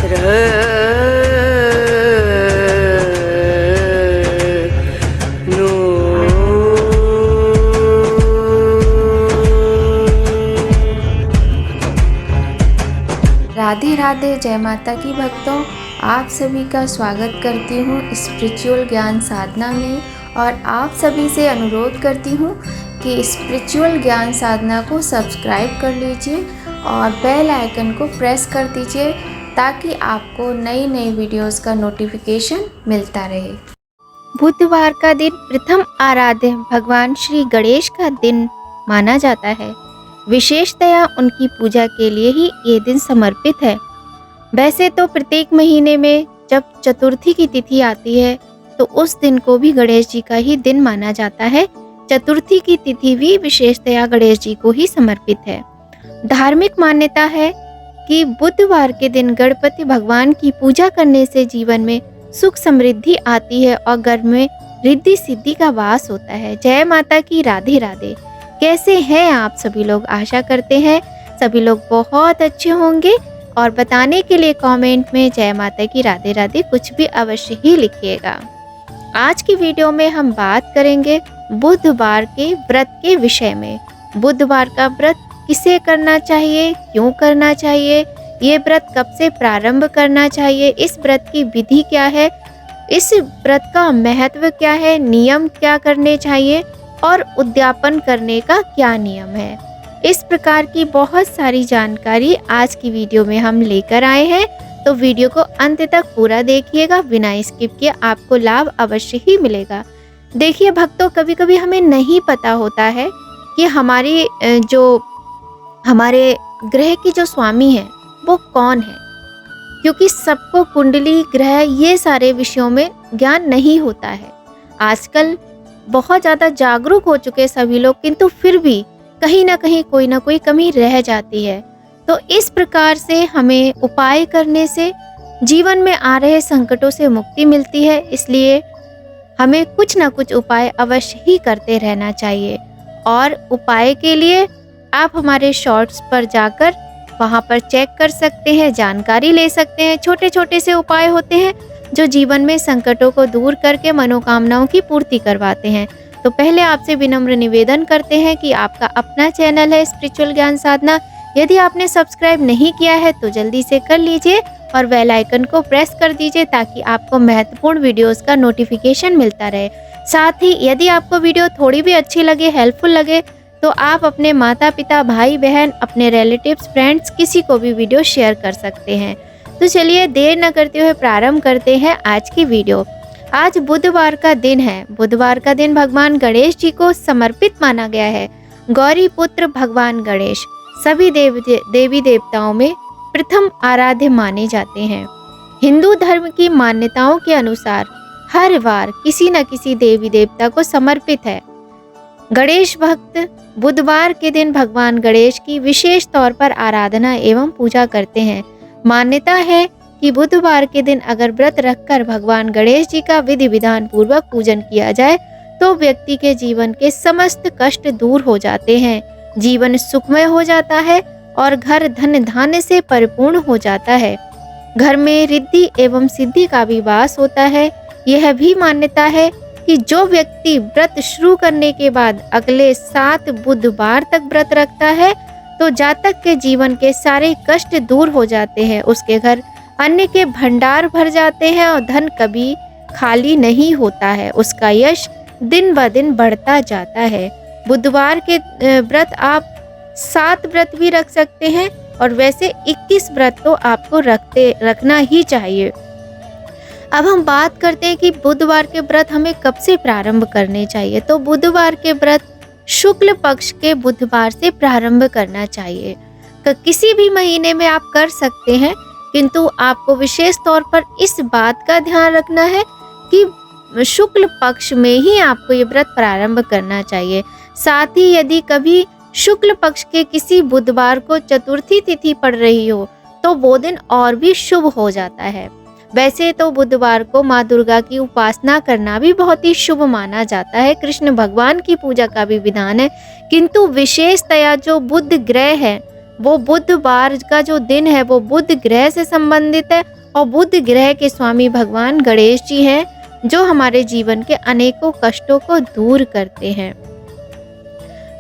राधे राधे, जय माता की भक्तों। आप सभी का स्वागत करती हूँ स्पिरिचुअल ज्ञान साधना में और आप सभी से अनुरोध करती हूँ कि स्पिरिचुअल ज्ञान साधना को सब्सक्राइब कर लीजिए और बेल आइकन को प्रेस कर दीजिए ताकि आपको नई नई वीडियोस का नोटिफिकेशन मिलता रहे। बुधवार का दिन प्रथम आराध्य भगवान श्री गणेश का दिन माना जाता है। विशेषतया उनकी पूजा के लिए ही ये दिन समर्पित है। वैसे तो प्रत्येक महीने में जब चतुर्थी की तिथि आती है तो उस दिन को भी गणेश जी का ही दिन माना जाता है। चतुर्थी की तिथि भी विशेषतया गणेश जी को ही समर्पित है। धार्मिक मान्यता है कि बुधवार के दिन गणपति भगवान की पूजा करने से जीवन में सुख समृद्धि आती है और घर में रिद्धि सिद्धि का वास होता है। जय माता की, राधे राधे। कैसे हैं आप सभी लोग? आशा करते हैं सभी लोग बहुत अच्छे होंगे और बताने के लिए कमेंट में जय माता की, राधे राधे कुछ भी अवश्य ही लिखिएगा। आज की वीडियो में हम बात करेंगे बुधवार के व्रत के विषय में। बुधवार का व्रत किसे करना चाहिए, क्यों करना चाहिए, ये व्रत कब से प्रारंभ करना चाहिए, इस व्रत की विधि क्या है, इस व्रत का महत्व क्या है, नियम क्या करने चाहिए और उद्यापन करने का क्या नियम है। इस प्रकार की बहुत सारी जानकारी आज की वीडियो में हम लेकर आए हैं, तो वीडियो को अंत तक पूरा देखिएगा, बिना स्किप किए आपको लाभ अवश्य ही मिलेगा। देखिए भक्तों, कभी कभी हमें नहीं पता होता है कि हमारे ग्रह की जो स्वामी है वो कौन है, क्योंकि सबको कुंडली, ग्रह, ये सारे विषयों में ज्ञान नहीं होता है। आजकल बहुत ज़्यादा जागरूक हो चुके सभी लोग, किंतु फिर भी कहीं ना कहीं कोई ना कोई कमी रह जाती है। तो इस प्रकार से हमें उपाय करने से जीवन में आ रहे संकटों से मुक्ति मिलती है। इसलिए हमें कुछ ना कुछ उपाय अवश्य ही करते रहना चाहिए। और उपाय के लिए आप हमारे शॉर्ट्स पर जाकर वहाँ पर चेक कर सकते हैं, जानकारी ले सकते हैं। छोटे छोटे से उपाय होते हैं जो जीवन में संकटों को दूर करके मनोकामनाओं की पूर्ति करवाते हैं। तो पहले आपसे विनम्र निवेदन करते हैं कि आपका अपना चैनल है स्पिरिचुअल ज्ञान साधना, यदि आपने सब्सक्राइब नहीं किया है तो जल्दी से कर लीजिए और बेल आइकन को प्रेस कर दीजिए ताकि आपको महत्वपूर्ण वीडियोस का नोटिफिकेशन मिलता रहे। साथ ही यदि आपको वीडियो थोड़ी भी अच्छी लगे, हेल्पफुल लगे, तो आप अपने माता पिता, भाई बहन, अपने रिलेटिव्स, फ्रेंड्स, किसी को भी वीडियो शेयर कर सकते हैं। तो चलिए देर न करते हुए प्रारंभ करते हैं आज की वीडियो। आज बुधवार का दिन है। बुधवार का दिन भगवान गणेश जी को समर्पित माना गया है। गौरी पुत्र भगवान गणेश सभी देवी देवताओं में प्रथम आराध्य माने जाते हैं। हिंदू धर्म की मान्यताओं के अनुसार हर वार किसी न किसी देवी देवता को समर्पित है। गणेश भक्त बुधवार के दिन भगवान गणेश की विशेष तौर पर आराधना एवं पूजा करते हैं। मान्यता है कि बुधवार के दिन अगर व्रत रखकर भगवान गणेश जी का विधि विधान पूर्वक पूजन किया जाए तो व्यक्ति के जीवन के समस्त कष्ट दूर हो जाते हैं, जीवन सुखमय हो जाता है और घर धन धान्य से परिपूर्ण हो जाता है। घर में रिद्धि एवं सिद्धि का भी वास होता है। यह भी मान्यता है कि जो व्यक्ति व्रत शुरू करने के बाद अगले 7 बुधवार तक व्रत रखता है तो जातक के जीवन के सारे कष्ट दूर हो जाते हैं, उसके घर अन्न के भंडार भर जाते हैं और धन कभी खाली नहीं होता है, उसका यश दिन ब दिन बढ़ता जाता है। बुधवार के व्रत आप 7 व्रत भी रख सकते हैं और वैसे 21 व्रत तो आपको रखना ही चाहिए। अब हम बात करते हैं कि बुधवार के व्रत हमें कब से प्रारंभ करने चाहिए। तो बुधवार के व्रत शुक्ल पक्ष के बुधवार से प्रारंभ करना चाहिए। किसी भी महीने में आप कर सकते हैं, किंतु आपको विशेष तौर पर इस बात का ध्यान रखना है कि शुक्ल पक्ष में ही आपको ये व्रत प्रारंभ करना चाहिए। साथ ही यदि कभी शुक्ल पक्ष के किसी बुधवार को चतुर्थी तिथि पड़ रही हो तो वो दिन और भी शुभ हो जाता है। वैसे तो बुधवार को माँ दुर्गा की उपासना करना भी बहुत ही शुभ माना जाता है, कृष्ण भगवान की पूजा का भी विधान है, किंतु विशेषतया जो बुध ग्रह है वो बुधवार का जो दिन है वो बुध ग्रह से संबंधित है और बुध ग्रह के स्वामी भगवान गणेश जी हैं, जो हमारे जीवन के अनेकों कष्टों को दूर करते हैं।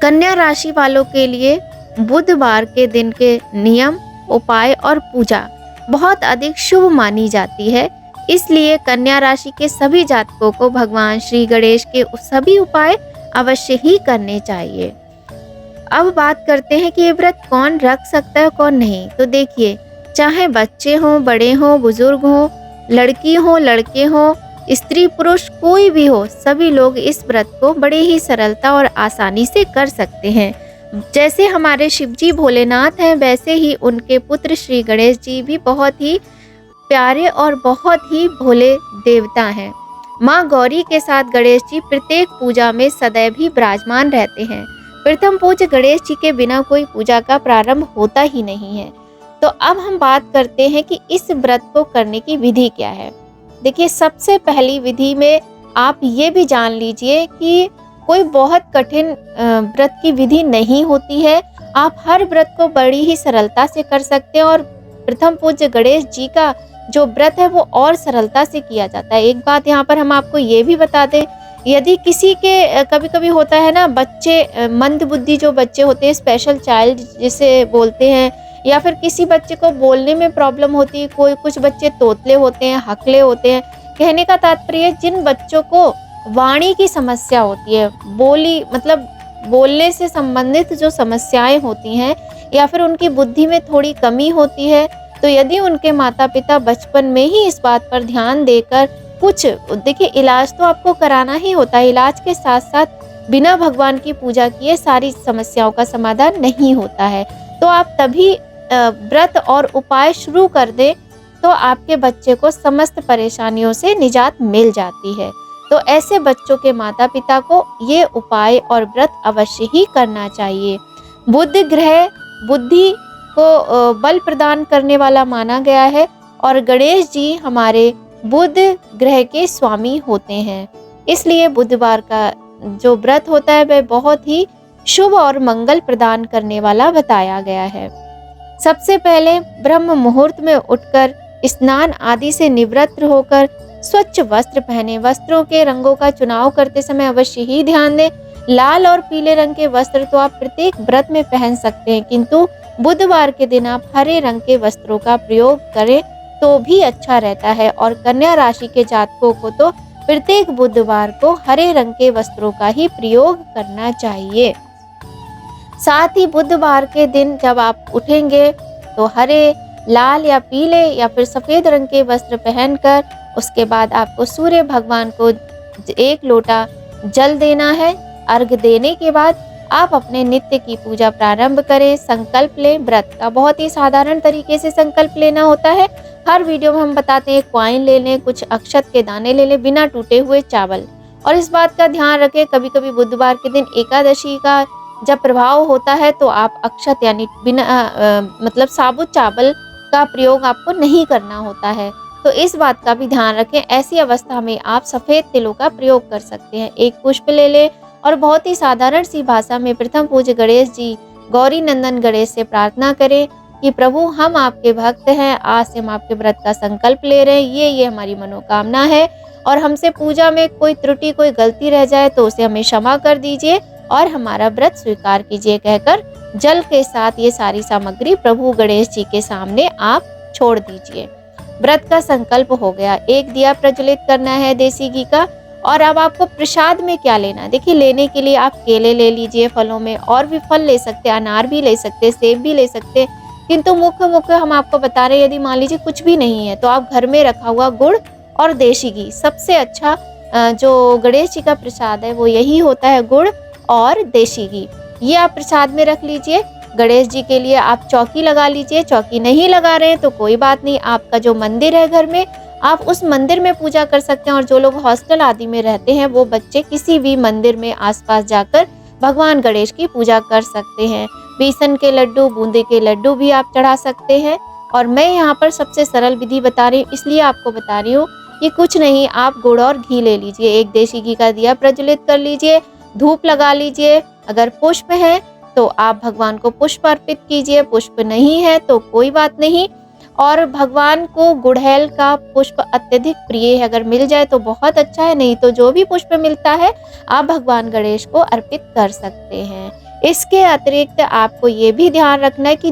कन्या राशि वालों के लिए बुधवार के दिन के नियम, उपाय और पूजा बहुत अधिक शुभ मानी जाती है। इसलिए कन्या राशि के सभी जातकों को भगवान श्री गणेश के सभी उपाय अवश्य ही करने चाहिए। अब बात करते हैं कि ये व्रत कौन रख सकता है, कौन नहीं। तो देखिए, चाहे बच्चे हों, बड़े हों, बुजुर्ग हों, लड़की हो, लड़के हों, स्त्री पुरुष कोई भी हो, सभी लोग इस व्रत को बड़े ही सरलता और आसानी से कर सकते हैं। जैसे हमारे शिवजी भोलेनाथ हैं, वैसे ही उनके पुत्र श्री गणेश जी भी बहुत ही प्यारे और बहुत ही भोले देवता हैं। माँ गौरी के साथ गणेश जी प्रत्येक पूजा में सदैव ही विराजमान रहते हैं। प्रथम पूज्य गणेश जी के बिना कोई पूजा का प्रारंभ होता ही नहीं है। तो अब हम बात करते हैं कि इस व्रत को करने की विधि क्या है। देखिए, सबसे पहली विधि में आप ये भी जान लीजिए कि कोई बहुत कठिन व्रत की विधि नहीं होती है। आप हर व्रत को बड़ी ही सरलता से कर सकते हैं और प्रथम पूज्य गणेश जी का जो व्रत है वो और सरलता से किया जाता है। एक बात यहाँ पर हम आपको ये भी बता दें, यदि किसी के कभी कभी होता है ना, बच्चे मंद बुद्धि जो बच्चे होते हैं, स्पेशल चाइल्ड जिसे बोलते हैं, या फिर किसी बच्चे को बोलने में प्रॉब्लम होती है, कोई कुछ बच्चे तोतले होते हैं, हकले होते हैं। कहने का तात्पर्य जिन बच्चों को वाणी की समस्या होती है, बोली मतलब बोलने से संबंधित जो समस्याएं होती हैं, या फिर उनकी बुद्धि में थोड़ी कमी होती है, तो यदि उनके माता पिता बचपन में ही इस बात पर ध्यान देकर कुछ, देखिए इलाज तो आपको कराना ही होता है, इलाज के साथ साथ बिना भगवान की पूजा किए सारी समस्याओं का समाधान नहीं होता है। तो आप तभी व्रत और उपाय शुरू कर दें तो आपके बच्चे को समस्त परेशानियों से निजात मिल जाती है। तो ऐसे बच्चों के माता पिता को ये उपाय और व्रत अवश्य ही करना चाहिए। बुध ग्रह बुद्धि को बल प्रदान करने वाला माना गया है और गणेश जी हमारे बुध ग्रह के स्वामी होते हैं। इसलिए बुधवार का जो व्रत होता है वह बहुत ही शुभ और मंगल प्रदान करने वाला बताया गया है। सबसे पहले ब्रह्म मुहूर्त में उठकर स्नान आदि से निवृत्त होकर स्वच्छ वस्त्र पहने। वस्त्रों के रंगों का चुनाव करते समय अवश्य ही ध्यान दें। लाल और पीले रंग के वस्त्र तो आप प्रत्येक व्रत में पहन सकते हैं, किंतु बुधवार के दिन आप हरे रंग के वस्त्रों का प्रयोग करें तो भी अच्छा रहता है। और कन्या राशि के जातकों को तो प्रत्येक बुधवार को हरे रंग के वस्त्रों का ही प्रयोग करना चाहिए। साथ ही बुधवार के दिन जब आप उठेंगे तो हरे, लाल या पीले या फिर सफेद रंग के वस्त्र पहनकर उसके बाद आपको सूर्य भगवान को 1 लोटा जल देना है। अर्घ देने के बाद आप अपने नित्य की पूजा प्रारंभ करें। संकल्प लें। व्रत का बहुत ही साधारण तरीके से संकल्प लेना होता है। हर वीडियो में हम बताते हैं, कॉइन ले लें, कुछ अक्षत के दाने ले लें, बिना टूटे हुए चावल। और इस बात का ध्यान रखें, कभी कभी बुधवार के दिन एकादशी का जब प्रभाव होता है तो आप अक्षत यानी बिना मतलब साबुत चावल का प्रयोग आपको नहीं करना होता है। तो इस बात का भी ध्यान रखें। ऐसी अवस्था में आप सफ़ेद तिलों का प्रयोग कर सकते हैं। 1 पुष्प ले लें और बहुत ही साधारण सी भाषा में प्रथम पूज्य गणेश जी गौरी नंदन गणेश से प्रार्थना करें कि प्रभु, हम आपके भक्त हैं, आज से हम आपके व्रत का संकल्प ले रहे हैं, ये हमारी मनोकामना है और हमसे पूजा में कोई त्रुटि, कोई गलती रह जाए तो उसे हमें क्षमा कर दीजिए और हमारा व्रत स्वीकार कीजिए कहकर जल के साथ ये सारी सामग्री प्रभु गणेश जी के सामने आप छोड़ दीजिए। व्रत का संकल्प हो गया। 1 दिया प्रज्वलित करना है देसी घी का। और अब आपको प्रसाद में क्या लेना है। देखिए, लेने के लिए आप केले ले लीजिए, फलों में और भी फल ले सकते हैं, अनार भी ले सकते हैं, सेब भी ले सकते हैं, किंतु मुख्य हम आपको बता रहे हैं, यदि मान लीजिए कुछ भी नहीं है तो आप घर में रखा हुआ गुड़ और देसी घी, सबसे अच्छा जो गणेश जी का प्रसाद है वो यही होता है, गुड़ और देसी घी। ये आप प्रसाद में रख लीजिए। गणेश जी के लिए आप चौकी लगा लीजिए। चौकी नहीं लगा रहे हैं तो कोई बात नहीं, आपका जो मंदिर है घर में, आप उस मंदिर में पूजा कर सकते हैं। और जो लोग हॉस्टल आदि में रहते हैं वो बच्चे किसी भी मंदिर में आसपास जाकर भगवान गणेश की पूजा कर सकते हैं। बेसन के लड्डू, बूंदे के लड्डू भी आप चढ़ा सकते हैं। और मैं यहाँ पर सबसे सरल विधि बता रही हूँ, इसलिए आपको बता रही हूँ कि कुछ नहीं, आप गुड़ और घी ले लीजिए, 1 देसी घी का दिया प्रज्वलित कर लीजिए, धूप लगा लीजिए। अगर पुष्प है तो आप भगवान को पुष्प अर्पित कीजिए। पुष्प नहीं है तो कोई बात नहीं। और भगवान को गुड़हल का पुष्प अत्यधिक प्रिय है, अगर मिल जाए तो बहुत अच्छा है, नहीं तो जो भी पुष्प मिलता है आप भगवान गणेश को अर्पित कर सकते हैं। इसके अतिरिक्त आपको ये भी ध्यान रखना है कि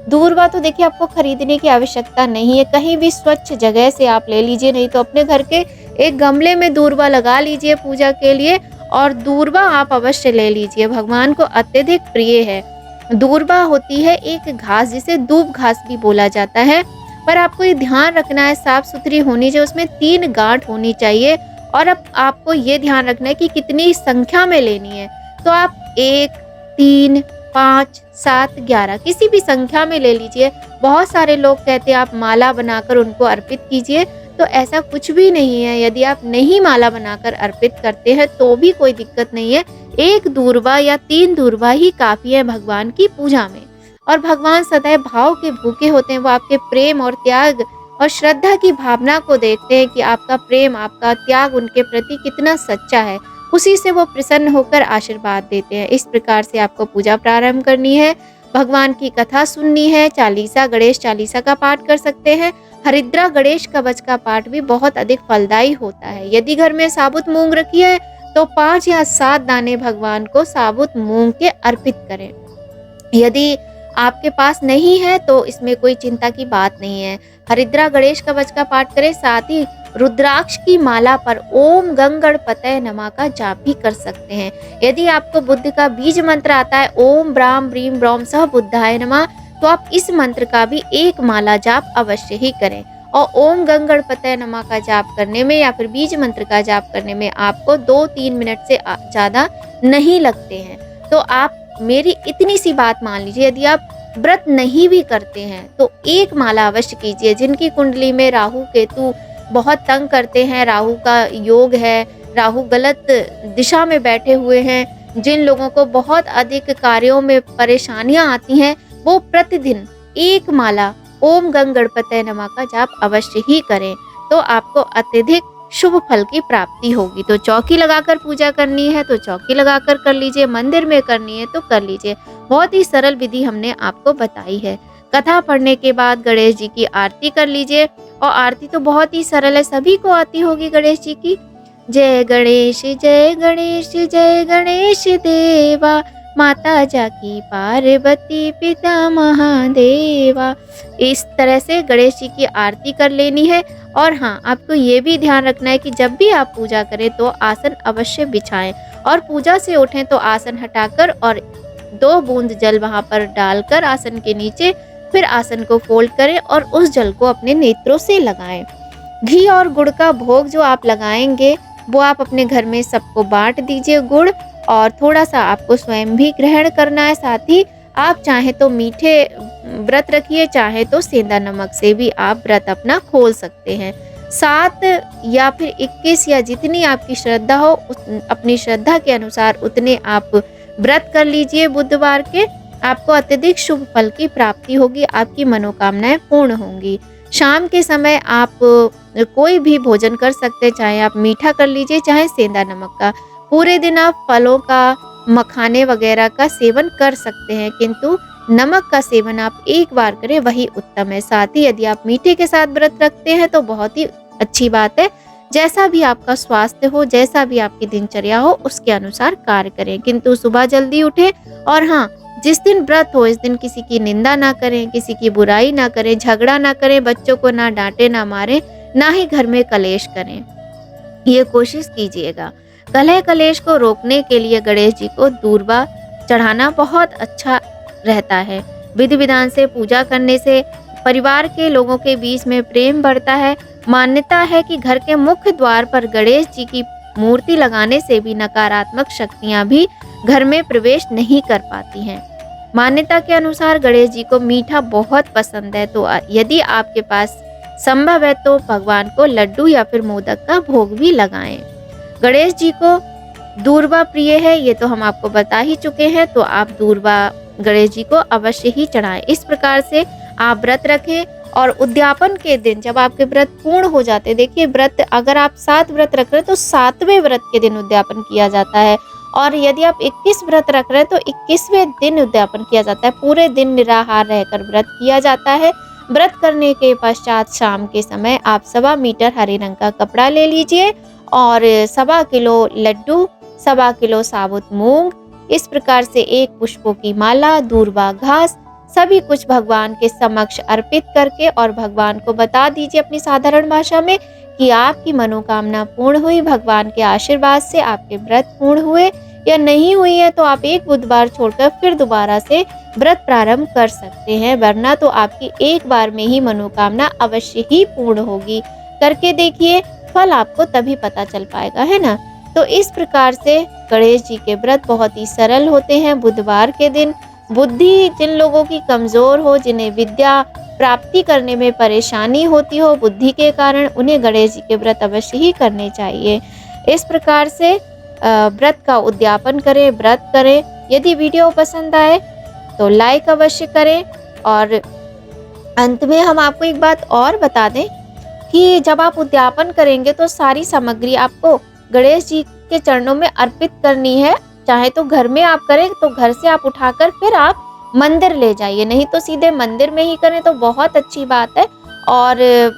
दूर्वा तो देखिए आपको खरीदने की आवश्यकता नहीं है, कहीं भी स्वच्छ जगह से आप ले लीजिए, नहीं तो अपने घर के एक गमले में दूर्वा लगा लीजिए पूजा के लिए, और दूर्वा आप अवश्य ले लीजिए, भगवान को अत्यधिक प्रिय है। दूर्वा होती है एक घास जिसे दूब घास भी बोला जाता है, पर आपको ये ध्यान रखना है साफ सुथरी होनी चाहिए, उसमें 3 गांठ होनी चाहिए। और अब आपको ये ध्यान रखना है कि कितनी संख्या में लेनी है, तो आप 1, 3, 5, 7, 11 किसी भी संख्या में ले लीजिए। बहुत सारे लोग कहते हैं आप माला बनाकर उनको अर्पित कीजिए, तो ऐसा कुछ भी नहीं है। यदि आप नहीं माला बनाकर अर्पित करते हैं तो भी कोई दिक्कत नहीं है, 1 दूर्वा या 3 दूर्वा ही काफ़ी है भगवान की पूजा में। और भगवान सदैव भाव के भूखे होते हैं, वो आपके प्रेम और त्याग और श्रद्धा की भावना को देखते हैं कि आपका प्रेम, आपका त्याग उनके प्रति कितना सच्चा है, उसी से वो प्रसन्न होकर आशीर्वाद देते हैं। इस प्रकार से आपको पूजा प्रारंभ करनी है, भगवान की कथा सुननी है, चालीसा, गणेश चालीसा का पाठ कर सकते हैं। हरिद्रा गणेश कवच का पाठ भी बहुत अधिक फलदायी होता है। यदि घर में साबुत मूंग रखी है तो 5 या 7 दाने भगवान को साबुत मूंग के अर्पित करें। यदि आपके पास नहीं है तो इसमें कोई चिंता की बात नहीं है, हरिद्रा गणेश कवच का पाठ करें, साथ ही रुद्राक्ष की माला पर ओम गं गणपतये नमः का जाप भी कर सकते हैं। यदि आपको बुद्ध का बीज मंत्र आता है ओम ब्राम ब्रीम ब्रौम सह बुद्धाय नमः, तो आप इस मंत्र का भी एक माला जाप अवश्य ही करें। और ओम गं गणपतये नमः का जाप करने में या फिर बीज मंत्र का जाप करने में आपको 2-3 मिनट से ज़्यादा नहीं लगते हैं। तो आप मेरी इतनी सी बात मान लीजिए, यदि आप व्रत नहीं भी करते हैं तो एक माला अवश्य कीजिए। जिनकी कुंडली में राहु केतु बहुत तंग करते हैं, राहु का योग है, राहु गलत दिशा में बैठे हुए हैं, जिन लोगों को बहुत अधिक कार्यों में परेशानियां आती हैं, वो प्रतिदिन एक माला ओम गं गणपतये नमः का जाप अवश्य ही करें, तो आपको अत्यधिक शुभ फल की प्राप्ति होगी। तो चौकी लगाकर पूजा करनी है तो चौकी लगाकर कर लीजिए, मंदिर में करनी है तो कर लीजिए। बहुत ही सरल विधि हमने आपको बताई है। कथा पढ़ने के बाद गणेश जी की आरती कर लीजिए, और आरती तो बहुत ही सरल है, सभी को आती होगी गणेश जी की। जय गणेश जय गणेश जय गणेश देवा, माता जाकी पार्वती पिता महादेवा। इस तरह से गणेश जी की आरती कर लेनी है। और हाँ, आपको ये भी ध्यान रखना है कि जब भी आप पूजा करें तो आसन अवश्य बिछाएं, और पूजा से उठें तो आसन हटाकर और 2 बूंद जल वहां पर डालकर आसन के नीचे फिर आसन को फोल्ड करें और उस जल को अपने नेत्रों से लगाएं। घी और गुड़ का भोग जो आप लगाएंगे वो आप अपने घर में सबको बांट दीजिए गुड़, और थोड़ा सा आपको स्वयं भी ग्रहण करना है। साथ ही आप चाहे तो मीठे व्रत रखिए, चाहे तो सेंधा नमक से भी आप व्रत अपना खोल सकते हैं। 7 या फिर 21 या जितनी आपकी श्रद्धा हो, अपनी श्रद्धा के अनुसार उतने आप व्रत कर लीजिए बुधवार के। आपको अत्यधिक शुभ फल की प्राप्ति होगी, आपकी मनोकामनाएं पूर्ण होंगी। शाम के समय आप कोई भी भोजन कर सकते हैं, चाहे आप मीठा कर लीजिए चाहे सेंधा नमक का। पूरे दिन आप फलों का, मखाने वगैरह का सेवन कर सकते हैं, किंतु नमक का सेवन आप एक बार करें वही उत्तम है। साथ ही यदि आप मीठे के साथ व्रत रखते हैं तो बहुत ही अच्छी बात है। जैसा भी आपका स्वास्थ्य हो, जैसा भी आपकी दिनचर्या हो, उसके अनुसार कार्य करें, किंतु सुबह जल्दी उठें। और हाँ, जिस दिन व्रत हो इस दिन किसी की निंदा ना करें, किसी की बुराई ना करें, झगड़ा ना करें, बच्चों को ना डांटे ना मारें, ना ही घर में कलेश करें, ये कोशिश कीजिएगा। कलह कलेश को रोकने के लिए गणेश जी को दूर्वा चढ़ाना बहुत अच्छा रहता है। विधि विधान से पूजा करने से परिवार के लोगों के बीच में प्रेम बढ़ता है। मान्यता है कि घर के मुख्य द्वार पर गणेश जी की मूर्ति लगाने से भी नकारात्मक शक्तियां भी घर में प्रवेश नहीं कर पाती हैं। मान्यता के अनुसार गणेश जी को मीठा बहुत पसंद है, तो यदि आपके पास संभव है तो भगवान को लड्डू या फिर मोदक का भोग भी लगाएं। गणेश जी को दूर्वा प्रिय है, ये तो हम आपको बता ही चुके हैं, तो आप दूर्वा गणेश जी को अवश्य ही चढ़ाएं। इस प्रकार से आप व्रत रखें, और उद्यापन के दिन जब आपके व्रत पूर्ण हो जाते हैं, देखिए व्रत अगर आप 7 व्रत रख रहे हैं तो 7वें व्रत के दिन उद्यापन किया जाता है, और यदि आप 21 व्रत रख रहे हैं तो 21वें दिन उद्यापन किया जाता है। पूरे दिन निराहार रहकर व्रत किया जाता है। व्रत करने के पश्चात शाम के समय आप 1.25 मीटर हरे रंग का कपड़ा ले लीजिए और 1.25 किलो लड्डू, 1.25 किलो साबुत मूंग, इस प्रकार से 1 पुष्पों की माला, दूर्वा घास, सभी कुछ भगवान के समक्ष अर्पित करके और भगवान को बता दीजिए अपनी साधारण भाषा में कि आपकी मनोकामना पूर्ण हुई। भगवान के आशीर्वाद से आपके व्रत पूर्ण हुए, या नहीं हुई है तो आप एक बुधवार छोड़कर फिर दोबारा से व्रत प्रारंभ कर सकते हैं, वरना तो आपकी एक बार में ही मनोकामना अवश्य ही पूर्ण होगी। करके देखिए, फल आपको तभी पता चल पाएगा, है ना। तो इस प्रकार से गणेश जी के व्रत बहुत ही सरल होते हैं। बुधवार के दिन बुद्धि जिन लोगों की कमजोर हो, जिन्हें विद्या प्राप्ति करने में परेशानी होती हो बुद्धि के कारण, उन्हें गणेश जी के व्रत अवश्य ही करने चाहिए। इस प्रकार से व्रत का उद्यापन करें, व्रत करें। यदि वीडियो पसंद आए तो लाइक अवश्य करें। और अंत में हम आपको एक बात और बता दें कि जब आप उद्यापन करेंगे तो सारी सामग्री आपको गणेश जी के चरणों में अर्पित करनी है। चाहे तो घर में आप करें तो घर से आप उठाकर फिर आप मंदिर ले जाइए, नहीं तो सीधे मंदिर में ही करें तो बहुत अच्छी बात है। और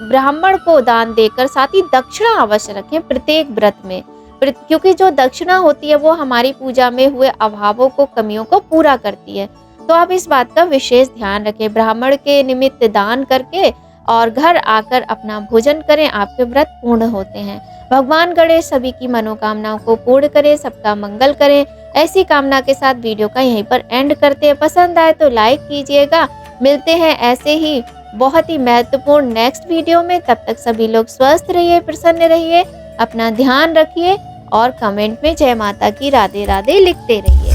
ब्राह्मण को दान देकर साथ ही दक्षिणा अवश्य रखें प्रत्येक व्रत में, क्योंकि जो दक्षिणा होती है वो हमारी पूजा में हुए अभावों को, कमियों को पूरा करती है। तो आप इस बात का विशेष ध्यान रखें। ब्राह्मण के निमित्त दान करके और घर आकर अपना भोजन करें, आपके व्रत पूर्ण होते हैं। भगवान गणेश सभी की मनोकामनाओं को पूर्ण करें, सबका मंगल करें। ऐसी कामना के साथ वीडियो का यहीं पर एंड करते हैं। पसंद आए तो लाइक कीजिएगा। मिलते हैं ऐसे ही बहुत ही महत्वपूर्ण नेक्स्ट वीडियो में। तब तक सभी लोग स्वस्थ रहिए, प्रसन्न रहिए, अपना ध्यान रखिए और कमेंट में जय माता की राधे राधे लिखते रहिए।